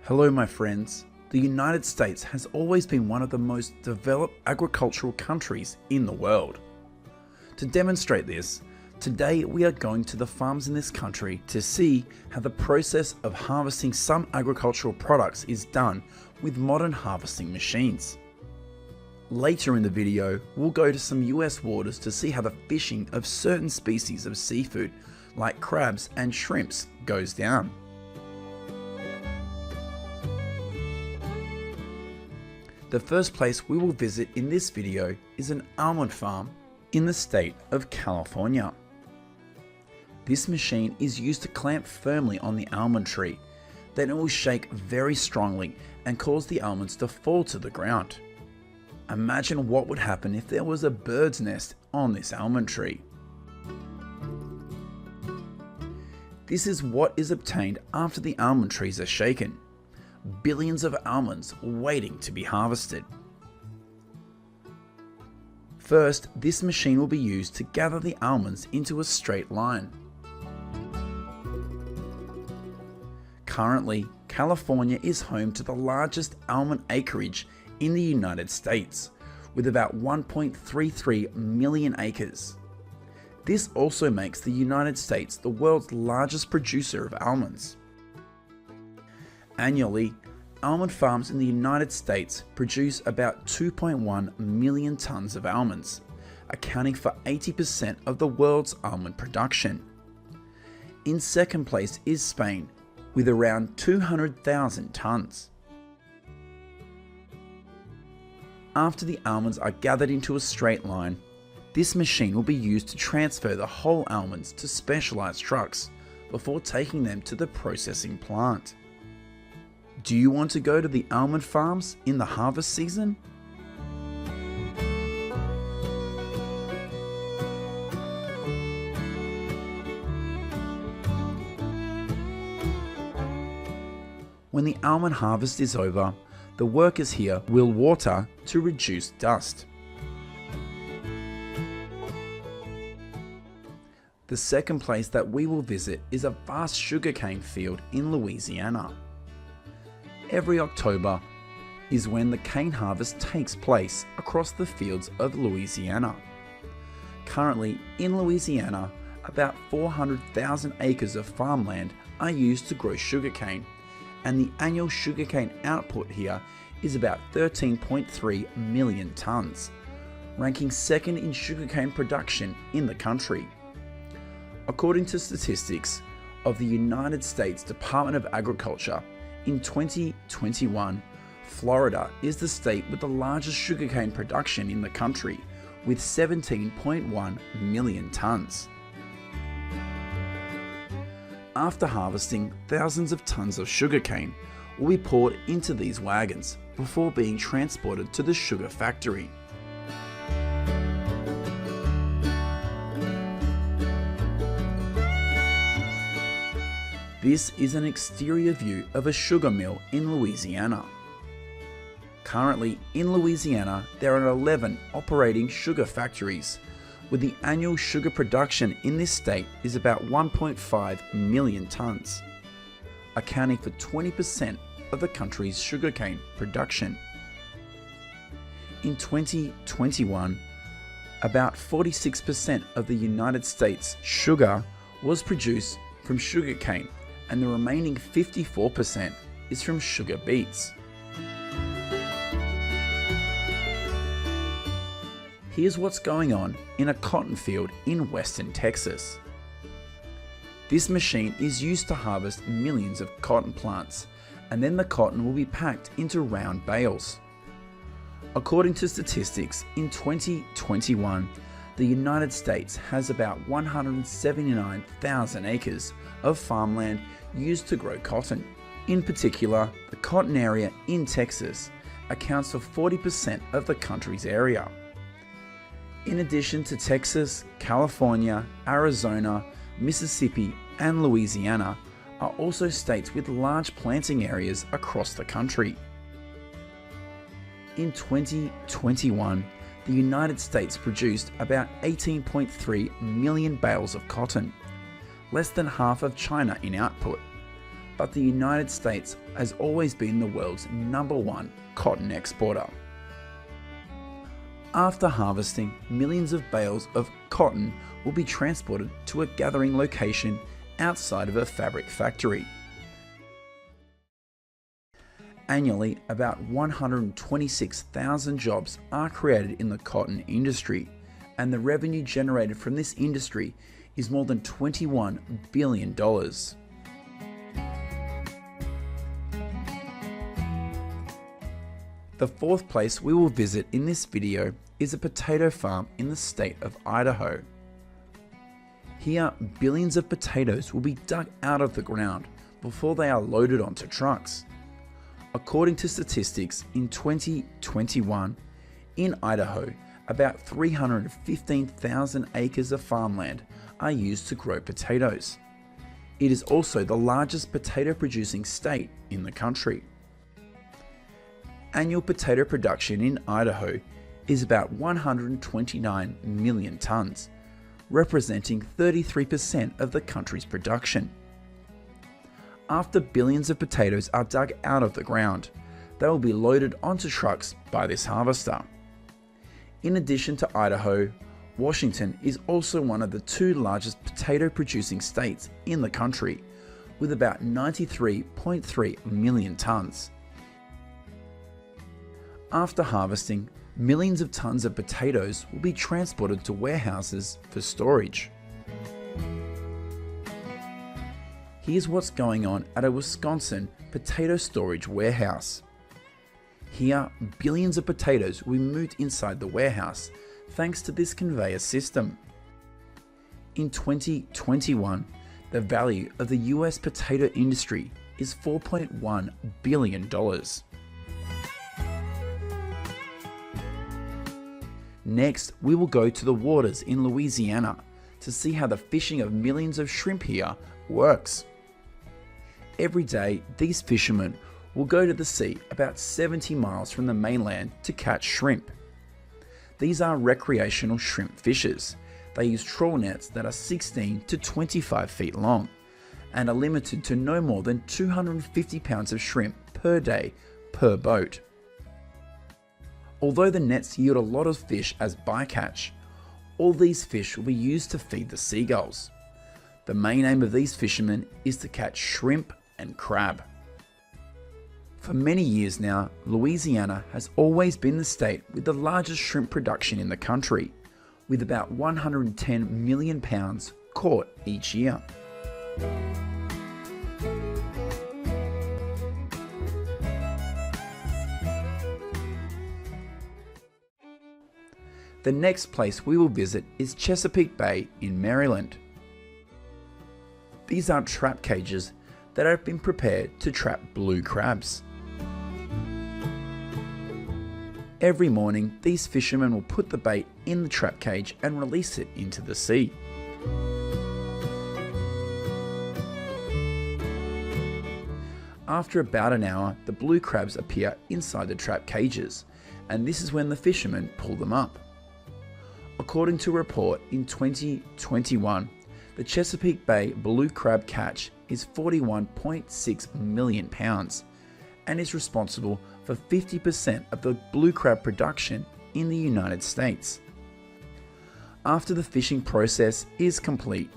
Hello my friends. The United States has always been one of the most developed agricultural countries in the world. To demonstrate this, today we are going to the farms in this country to see how the process of harvesting some agricultural products is done with modern harvesting machines. Later in the video, we'll go to some US waters to see how the fishing of certain species of seafood like crabs and shrimps goes down. The first place we will visit in this video is an almond farm in the state of California. This machine is used to clamp firmly on the almond tree, then it will shake very strongly and cause the almonds to fall to the ground. Imagine what would happen if there was a bird's nest on this almond tree. This is what is obtained after the almond trees are shaken. Billions of almonds waiting to be harvested. First, this machine will be used to gather the almonds into a straight line. Currently, California is home to the largest almond acreage in the United States, with about 1.33 million acres. This also makes the United States the world's largest producer of almonds. Annually, almond farms in the United States produce about 2.1 million tons of almonds, accounting for 80% of the world's almond production. In second place is Spain, with around 200,000 tons. After the almonds are gathered into a straight line, this machine will be used to transfer the whole almonds to specialized trucks before taking them to the processing plant. Do you want to go to the almond farms in the harvest season? When the almond harvest is over, the workers here will water to reduce dust. The second place that we will visit is a vast sugarcane field in Louisiana. Every October is when the cane harvest takes place across the fields of Louisiana. Currently in Louisiana, about 400,000 acres of farmland are used to grow sugarcane, and the annual sugarcane output here is about 13.3 million tons, ranking second in sugarcane production in the country. According to statistics of the United States Department of Agriculture, in 2021, Florida is the state with the largest sugarcane production in the country, with 17.1 million tons. After harvesting, thousands of tons of sugarcane will be poured into these wagons before being transported to the sugar factory. This is an exterior view of a sugar mill in Louisiana. Currently in Louisiana, there are 11 operating sugar factories, with the annual sugar production in this state is about 1.5 million tons, accounting for 20% of the country's sugarcane production. In 2021, about 46% of the United States sugar was produced from sugarcane, and the remaining 54% is from sugar beets. Here's what's going on in a cotton field in western Texas. This machine is used to harvest millions of cotton plants, and then the cotton will be packed into round bales. According to statistics, in 2021, the United States has about 179,000 acres of farmland used to grow cotton. In particular, the cotton area in Texas accounts for 40% of the country's area. In addition to Texas, California, Arizona, Mississippi, and Louisiana are also states with large planting areas across the country. In 2021, the United States produced about 18.3 million bales of cotton, less than half of China in output. but the United States has always been the world's #1 cotton exporter. After harvesting, millions of bales of cotton will be transported to a gathering location outside of a fabric factory. Annually, about 126,000 jobs are created in the cotton industry, and the revenue generated from this industry is more than $21 billion. The fourth place we will visit in this video is a potato farm in the state of Idaho. Here, billions of potatoes will be dug out of the ground before they are loaded onto trucks. According to statistics, in 2021, in Idaho, about 315,000 acres of farmland are used to grow potatoes. It is also the largest potato producing state in the country. Annual potato production in Idaho is about 129 million tons, representing 33% of the country's production. After billions of potatoes are dug out of the ground, they will be loaded onto trucks by this harvester. In addition to Idaho, Washington is also one of the 2 largest potato producing states in the country, with about 93.3 million tons. After harvesting, millions of tons of potatoes will be transported to warehouses for storage. Here's what's going on at a Wisconsin potato storage warehouse. Here, billions of potatoes will be moved inside the warehouse thanks to this conveyor system. In 2021, the value of the US potato industry is $4.1 billion. Next, we will go to the waters in Louisiana to see how the fishing of millions of shrimp here works. Every day, these fishermen will go to the sea about 70 miles from the mainland to catch shrimp. These are recreational shrimp fishers. They use trawl nets that are 16 to 25 feet long and are limited to no more than 250 pounds of shrimp per day per boat. Although the nets yield a lot of fish as bycatch, all these fish will be used to feed the seagulls. The main aim of these fishermen is to catch shrimp and crab. For many years now, Louisiana has always been the state with the largest shrimp production in the country, with about 110 million pounds caught each year. The next place we will visit is Chesapeake Bay in Maryland. These are trap cages that have been prepared to trap blue crabs. Every morning, these fishermen will put the bait in the trap cage and release it into the sea. After about an hour, the blue crabs appear inside the trap cages, and this is when the fishermen pull them up. According to a report in 2021, the Chesapeake Bay blue crab catch is 41.6 million pounds and is responsible for 50% of the blue crab production in the United States. After the fishing process is complete,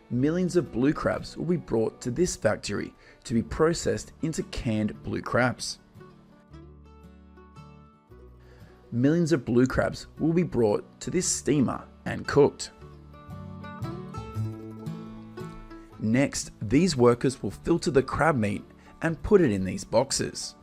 millions of blue crabs will be brought to this factory to be processed into canned blue crabs. Millions of blue crabs will be brought to this steamer and cooked. Next, these workers will filter the crab meat and put it in these boxes.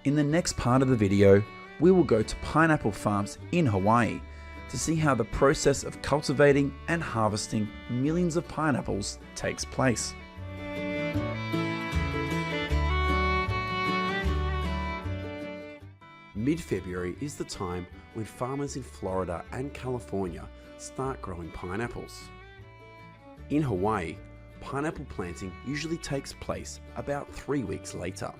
In the next part of the video, we will go to pineapple farms in Hawaii to see how the process of cultivating and harvesting millions of pineapples takes place. Mid-February is the time when farmers in Florida and California start growing pineapples. In Hawaii, pineapple planting usually takes place about 3 weeks later.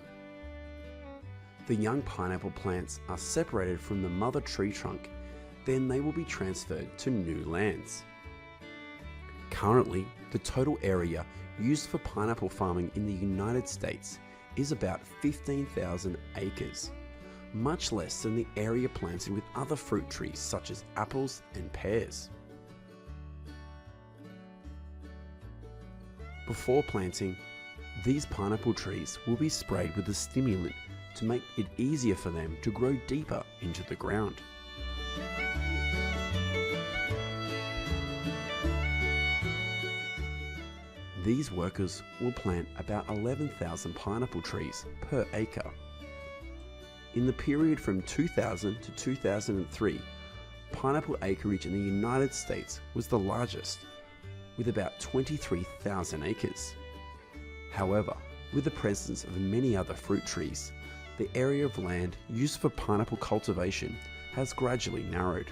The young pineapple plants are separated from the mother tree trunk, then they will be transferred to new lands. Currently, the total area used for pineapple farming in the United States is about 15,000 acres, much less than the area planted with other fruit trees such as apples and pears. Before planting, these pineapple trees will be sprayed with a stimulant to make it easier for them to grow deeper into the ground. These workers will plant about 11,000 pineapple trees per acre. In the period from 2000 to 2003, pineapple acreage in the United States was the largest, with about 23,000 acres. However, with the presence of many other fruit trees, the area of land used for pineapple cultivation has gradually narrowed.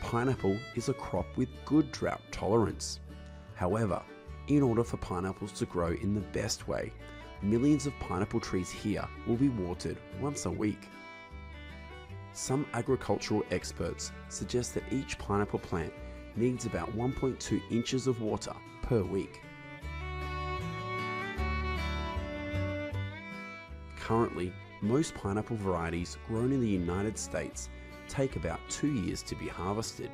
Pineapple is a crop with good drought tolerance. However, in order for pineapples to grow in the best way, millions of pineapple trees here will be watered once a week. Some agricultural experts suggest that each pineapple plant needs about 1.2 inches of water per week. Currently, most pineapple varieties grown in the United States take about 2 years to be harvested.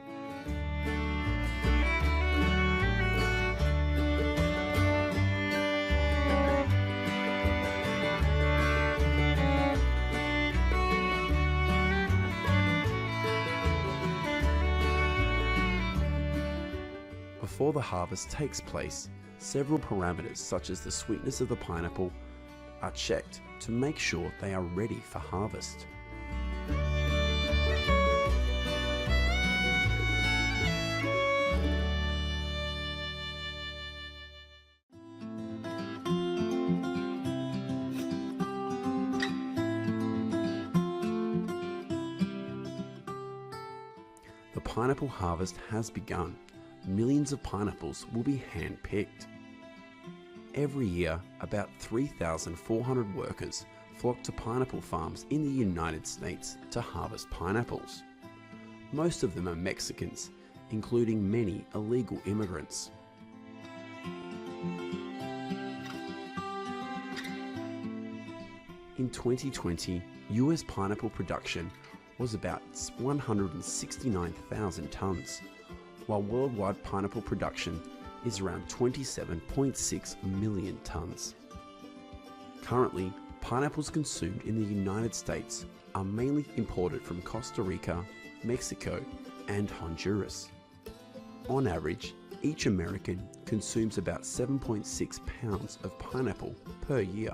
Before the harvest takes place, several parameters such as the sweetness of the pineapple are checked to make sure they are ready for harvest. The pineapple harvest has begun. Millions of pineapples will be hand-picked. Every year, about 3,400 workers flock to pineapple farms in the United States to harvest pineapples. Most of them are Mexicans, including many illegal immigrants. In 2020, US pineapple production was about 169,000 tons, while worldwide pineapple production is around 27.6 million tons. Currently, pineapples consumed in the United States are mainly imported from Costa Rica, Mexico, and Honduras. On average, each American consumes about 7.6 pounds of pineapple per year.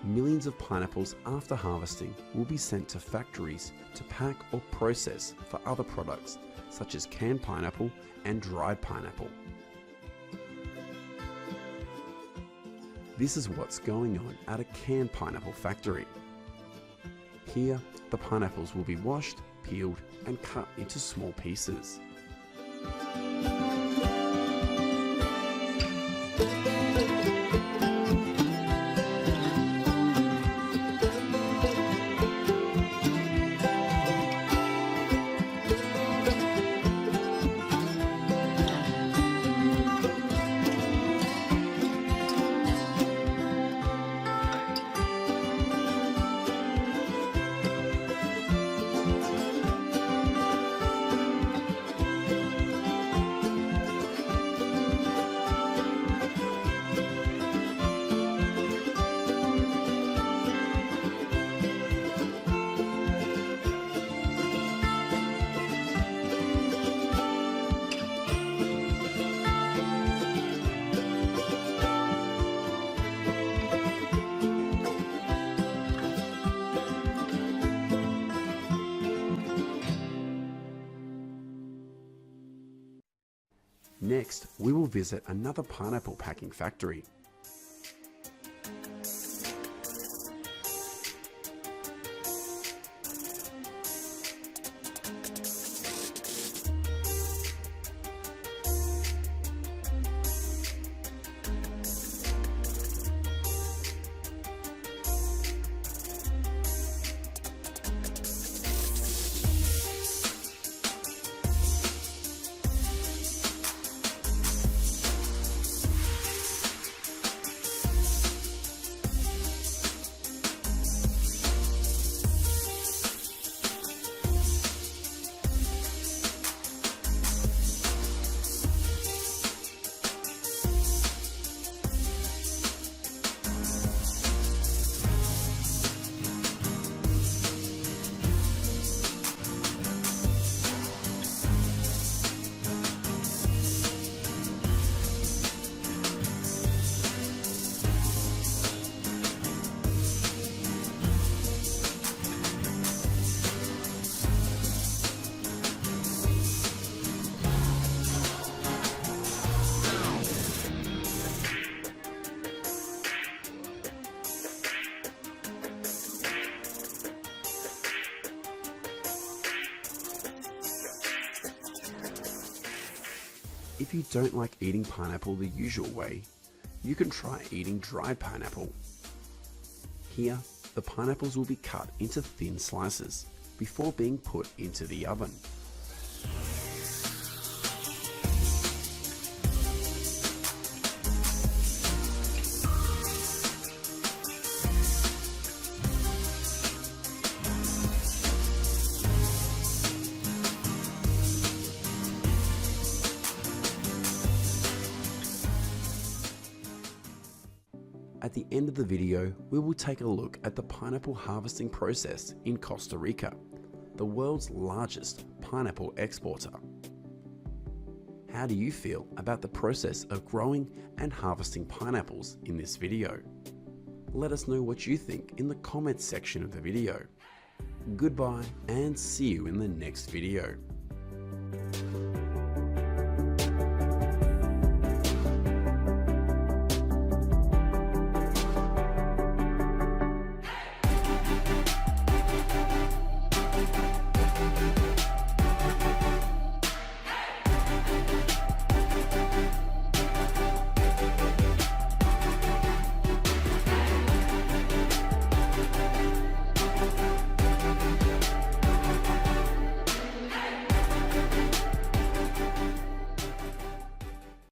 Millions of pineapples after harvesting will be sent to factories to pack or process for other products such as canned pineapple and dried pineapple. This is what's going on at a canned pineapple factory. Here, the pineapples will be washed, peeled, and cut into small pieces. Next, we will visit another pineapple packing factory. If you don't like eating pineapple the usual way, you can try eating dried pineapple. Here, the pineapples will be cut into thin slices before being put into the oven. At the end of the video, we will take a look at the pineapple harvesting process in Costa Rica, the world's largest pineapple exporter. How do you feel about the process of growing and harvesting pineapples in this video? Let us know what you think in the comments section of the video. Goodbye and see you in the next video.